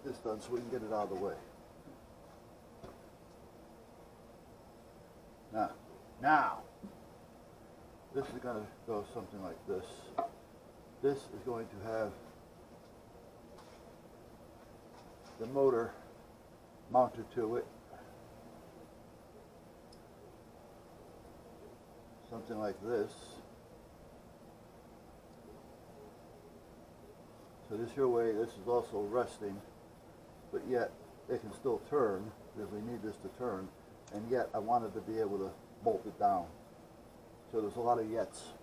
this done so we can get it out of the way. Now, this is going to go something like this. This is going to have the motor mounted to it. Something like this. So this your way, this is also resting, but yet it can still turn because we need this to turn, and yet I wanted to be able to bolt it down. So there's a lot of yets.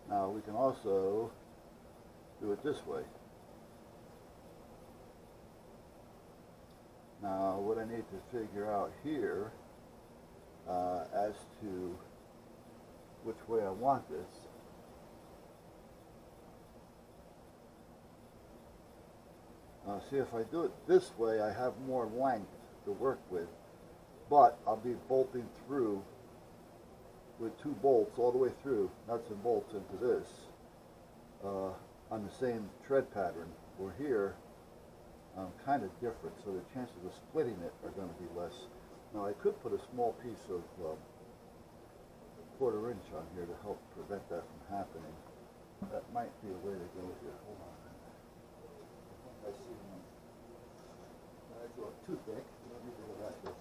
Now we can also do it this way. Now what I need to figure out here as to which way I want this. See, if I do it this way, I have more length to work with, but I'll be bolting through with 2 bolts all the way through, nuts and bolts into this, on the same tread pattern. Where here, I'm kind of different, so the chances of splitting it are going to be less. Now I could put a small piece of 1/4 inch on here to help prevent that from happening. That might be a way to go here. Hold on. I see one. That's too thick. We don't need to go that thick.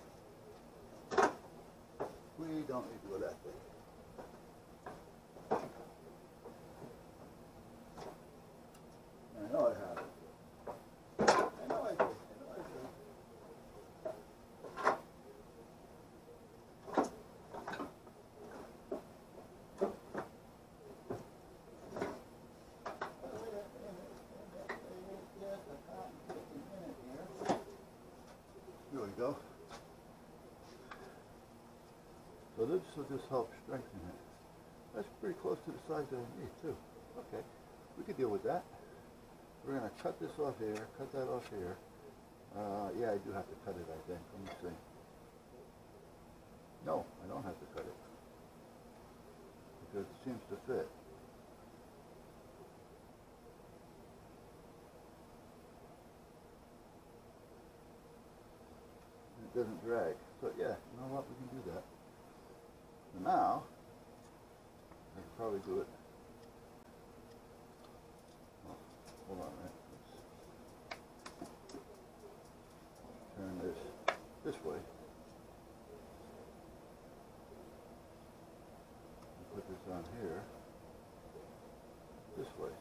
We don't need to go that thick. I know I have it. I know I do. There we go. So this will just help strengthen it. That's pretty close to the size that I need too. Okay, we could deal with that. We're going to cut this off here, cut that off here. Yeah, I do have to cut it, I think. Let me see. No, I don't have to cut it. Because it seems to fit. It doesn't drag. So yeah, you know what, we can do that. So now, I can probably do it. Oh, hold on a minute. Let's turn this way. And put this on here. This way.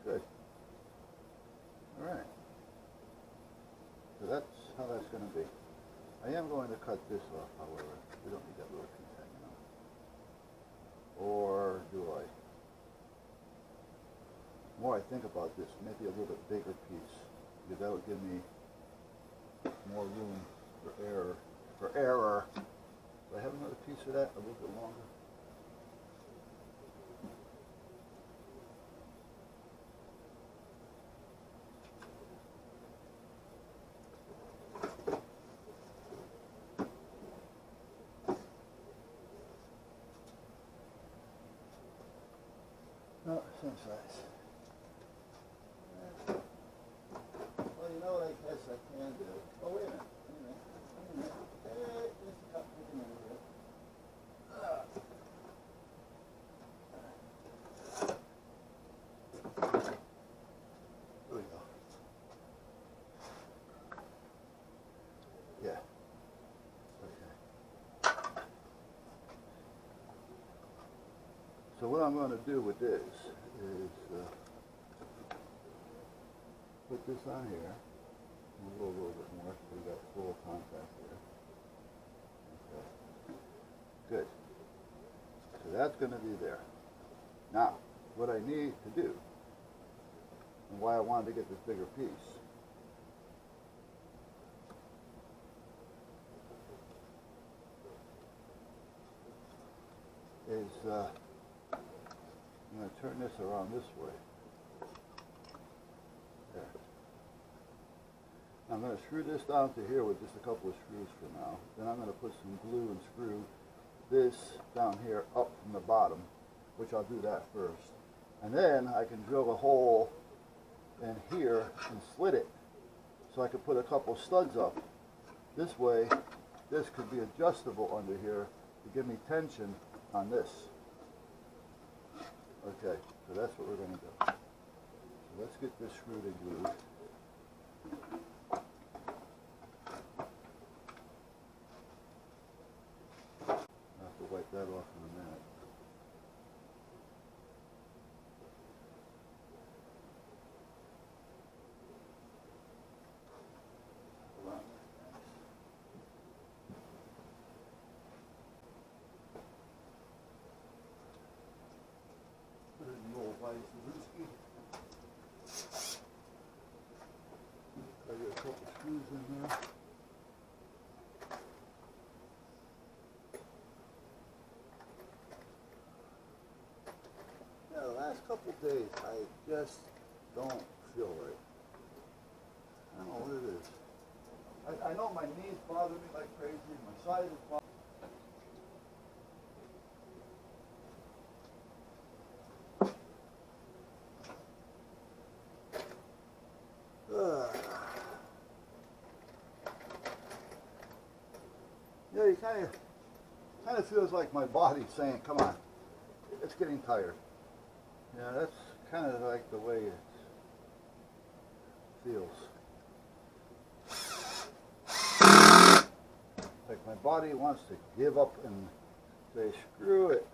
Good. Alright. So that's how that's going to be. I am going to cut this off, however. We don't need that little piece hanging on. Or do I? The more I think about this, maybe a little bit bigger piece, because that would give me more room for error. Do I have another piece of that, a little bit longer? No, same size. Well, you know what I guess I can do. Oh, wait a minute. Hey, just cut a minute here. There we go. Yeah. Okay. So what I'm going to do with this is put this on here, move a little bit more so we got full contact here. Okay. Good. So that's going to be there. Now, what I need to do, and why I wanted to get this bigger piece, is I'm going to turn this around this way. There. I'm going to screw this down to here with just a couple of screws for now. Then I'm going to put some glue and screw this down here up from the bottom, which I'll do that first. And then I can drill a hole in here and slit it so I could put a couple studs up. This way, this could be adjustable under here to give me tension on this. Okay, so that's what we're going to do. So let's get this screwed and glued. I'll have to wipe that off in a minute. I got a couple screws in there. Yeah, the last couple days I just don't feel right. I don't know what it is. I know my knees bother me like crazy, my side is bothering me. Yeah, you kind of feels like my body's saying, "Come on, it's getting tired." Yeah, that's kind of like the way it feels. Like my body wants to give up and say, "Screw it."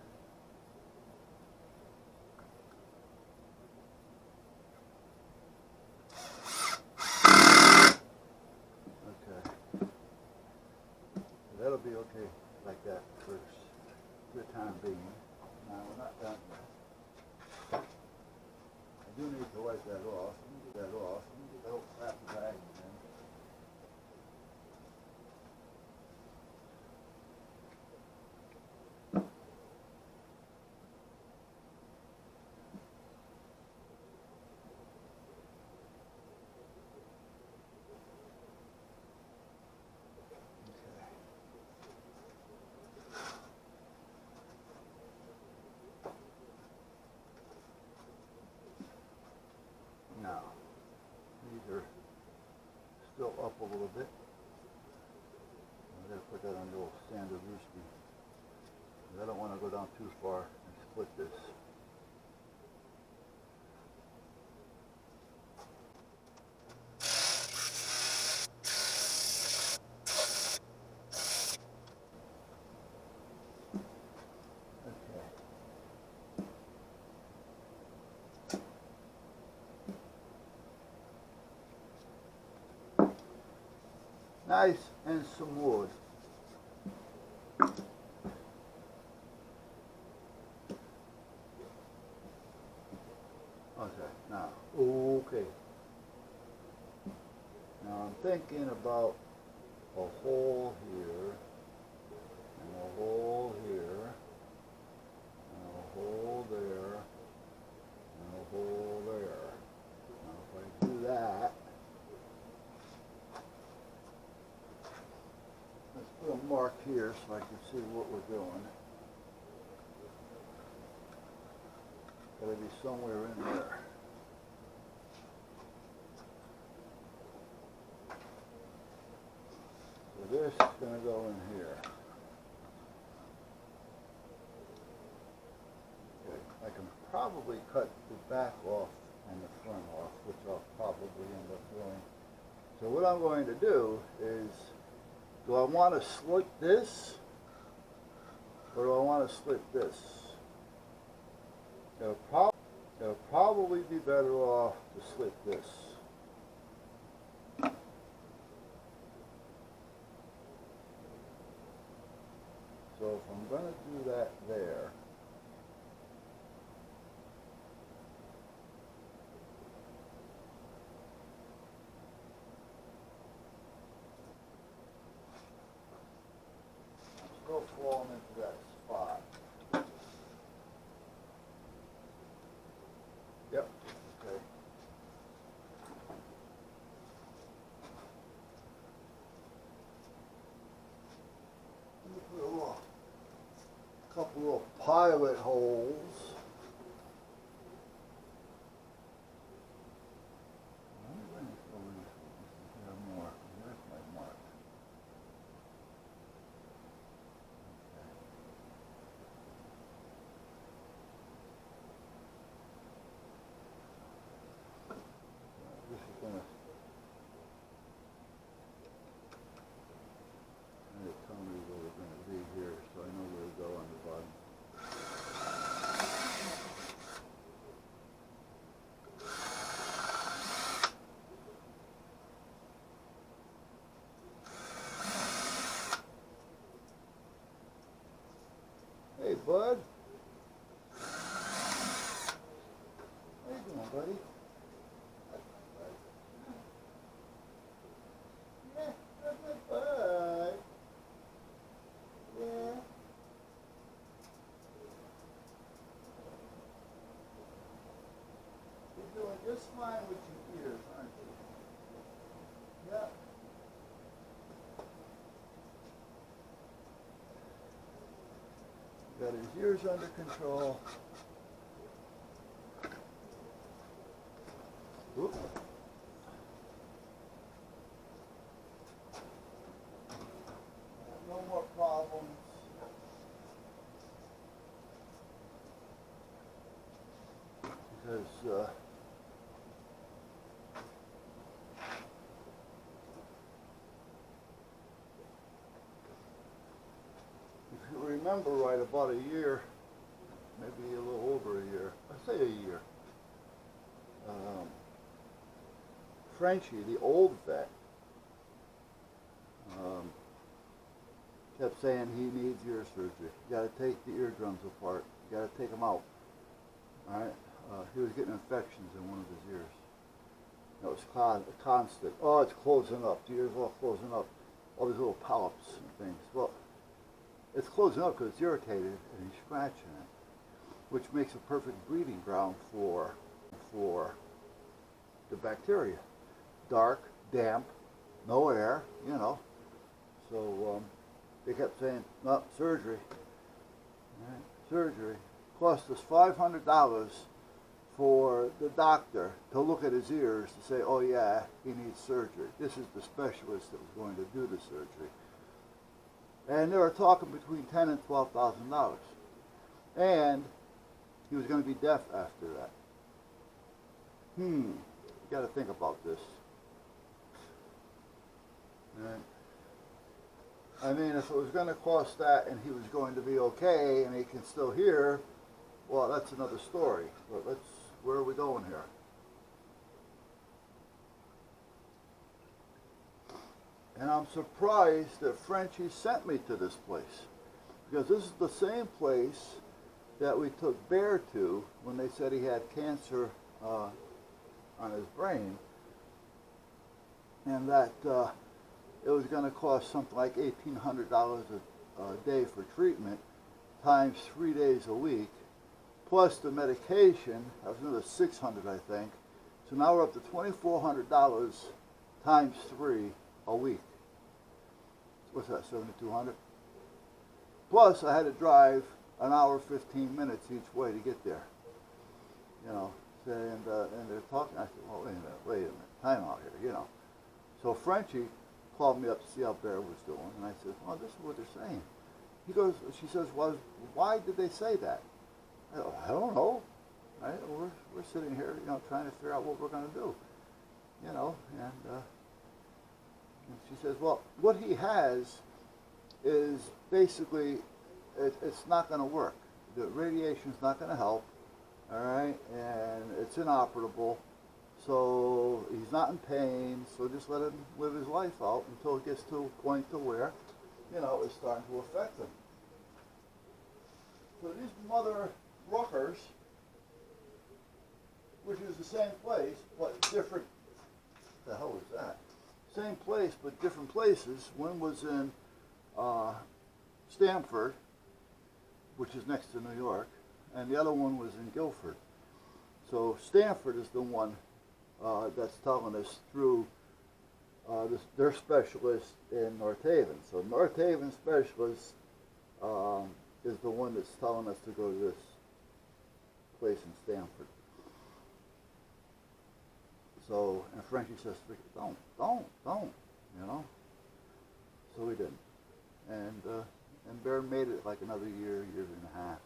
That'll be okay like that for the time being. Now we're not done yet. I do need to wipe that off. Let me get that off. Let me get that old crap bag again. Now, these are still up a little bit. I'm going to put that on the old standard rooski. I don't want to go down too far and split this. Nice and smooth. Okay, now, okay. Now I'm thinking about a hole here, and a hole here, and a hole there, and a hole there. Now if I do that, let's put a mark here so I can see what we're doing. Gotta be somewhere in there. So this is gonna go in here. Okay, I can probably cut the back off and the front off, which I'll probably end up doing. So what I'm going to do is, do I want to slit this, or do I want to slit this? It'll probably be better off to slit this. So if I'm going to do that there, I'm still falling into that spot. Yep. Okay. Let me put a couple little pilot holes. bud. How you doing, buddy? Yeah, that's my bud. Yeah. You're doing just fine with your ears, aren't you? Yeah. Got his ears under control. Whoop. No more problems. Because if you remember right, about a year, maybe a little over a year, I say a year, Frenchie, the old vet, kept saying he needs ear surgery. You got to take the eardrums apart. You got to take them out. All right. He was getting infections in one of his ears. It was constant. Oh, it's closing up. The ear's all closing up. All these little polyps and things. Well, it's closing up because it's irritated and he's scratching it, which makes a perfect breeding ground for the bacteria. Dark, damp, no air, you know. So they kept saying, no, surgery. Right? Surgery. Cost us $500 for the doctor to look at his ears to say, oh yeah, he needs surgery. This is the specialist that was going to do the surgery. And they were talking between $10,000 and $12,000. And he was going to be deaf after that. You got to think about this. And I mean, if it was going to cost that and he was going to be okay and he can still hear, well, that's another story. But where are we going here? And I'm surprised that Frenchie sent me to this place, because this is the same place that we took Bear to when they said he had cancer on his brain, and that it was going to cost something like $1,800 a day for treatment, times 3 days a week, plus the medication. That was another $600, I think. So now we're up to $2,400 times 3 a week. What's that, 7,200? Plus, I had to drive an hour, 15 minutes each way to get there. You know, and they're talking. I said, well, wait a minute, time out here, you know. So Frenchie called me up to see how Bear was doing, and I said, well, this is what they're saying. She says, well, why did they say that? I don't know. Right? We're sitting here, you know, trying to figure out what we're going to do. You know, and she says, well, what he has is basically, it's not going to work. The radiation's not going to help, all right, and it's inoperable. So he's not in pain, so just let him live his life out until it gets to a point to where, you know, it's starting to affect him. So these mother Ruckers, which is the same place, but different, what the hell is that? Same place, but different places. One was in Stamford, which is next to New York, and the other one was in Guilford. So Stamford is the one that's telling us through their specialist in North Haven. So North Haven specialist is the one that's telling us to go to this place in Stamford. So, and Frenchie says, don't, you know. So we didn't. And Bear made it like another year and a half.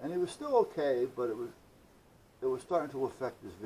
And he was still okay, but it was starting to affect his vision.